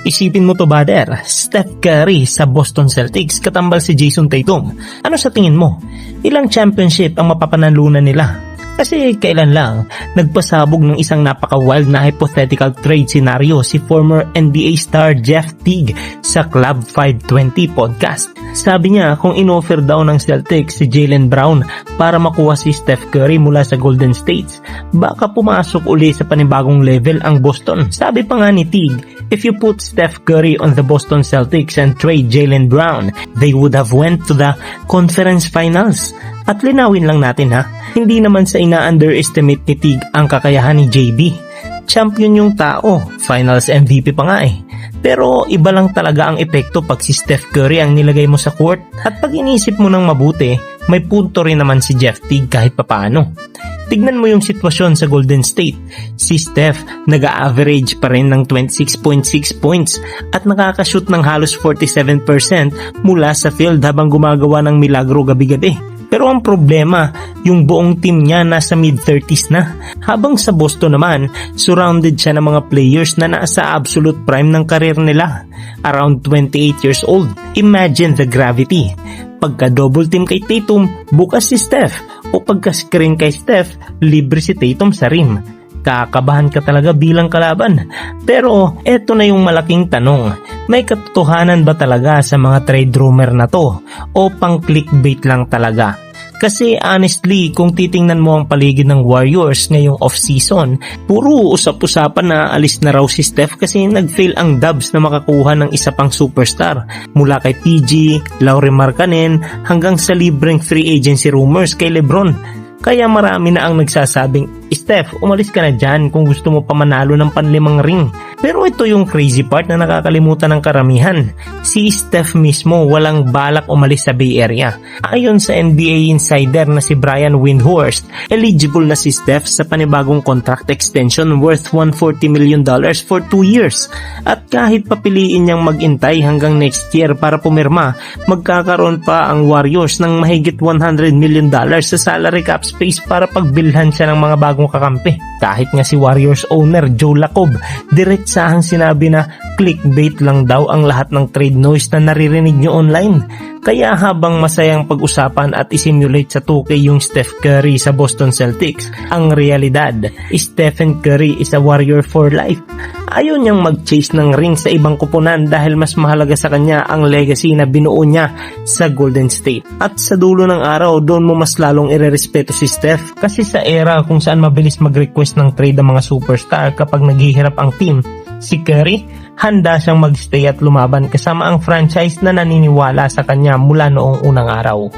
Isipin mo to, brother, Steph Curry sa Boston Celtics katambal si Jason Tatum. Ano sa tingin mo? Ilang championship ang mapapanalunan nila? Kasi kailan lang, nagpasabog ng isang napaka-wild na hypothetical trade scenario si former NBA star Jeff Teague sa Club 520 podcast. Sabi niya kung inoffer daw ng Celtics si Jaylen Brown para makuha si Steph Curry mula sa Golden State, baka pumasok uli sa panibagong level ang Boston. Sabi pa nga ni Teague, if you put Steph Curry on the Boston Celtics and trade Jaylen Brown, they would have went to the conference finals. At linawin lang natin ha, hindi naman sa ina-underestimate ni Teague ang kakayahan ni JB. Champion yung tao, finals MVP pa nga eh. Pero iba lang talaga ang epekto pag si Steph Curry ang nilagay mo sa court. At pag inisip mo ng mabuti, may punto rin naman si Jeff Teague kahit papaano. Tignan mo yung sitwasyon sa Golden State. Si Steph nag-a-average pa rin ng 26.6 points at nakakashoot ng halos 47% mula sa field habang gumagawa ng milagro gabi-gabi. Pero ang problema, yung buong team niya nasa mid-30s na. Habang sa Boston naman, surrounded siya ng mga players na nasa absolute prime ng karir nila. Around 28 years old. Imagine the gravity. Pagka double team kay Tatum, bukas si Steph. O pagka screen kay Steph, libre si Tatum sa rim. Kakabahan ka talaga bilang kalaban. Pero eto na yung malaking tanong. May katotohanan ba talaga sa mga trade rumor na to? O pang clickbait lang talaga? Kasi honestly, kung titingnan mo ang paligid ng Warriors ngayong off-season, puro usap-usapan na alis na raw si Steph kasi nag-fail ang Dubs na makakuha ng isa pang superstar. Mula kay PG, Lauri Markkanen, hanggang sa libreng free agency rumors kay LeBron. Kaya marami na ang nagsasabing, Steph, umalis ka na dyan kung gusto mo pa manalo ng panlimang ring. Pero ito yung crazy part na nakakalimutan ng karamihan. Si Steph mismo walang balak umalis sa Bay Area. Ayon sa NBA insider na si Brian Windhorst, eligible na si Steph sa panibagong contract extension worth $140 million for 2 years. At kahit papiliin niyang mag-intay hanggang next year para pumirma, magkakaroon pa ang Warriors ng mahigit $100 million sa salary cap space para pagbilhan siya ng mga bagong kakampi. Kahit nga si Warriors owner Joe Lacob, diretsahang sinabi na clickbait lang daw ang lahat ng trade noise na naririnig nyo online. Kaya habang masayang pag-usapan at isimulate sa 2K yung Steph Curry sa Boston Celtics, ang realidad, Stephen Curry is a warrior for life. Ayaw niyang mag-chase ng ring sa ibang kupunan dahil mas mahalaga sa kanya ang legacy na binuo niya sa Golden State. At sa dulo ng araw, doon mo mas lalong irerespeto si Steph kasi sa era kung saan mabilis mag-request ng trade ang mga superstar kapag naghihirap ang team, si Curry, handa siyang magstay at lumaban kasama ang franchise na naniniwala sa kanya mula noong unang araw.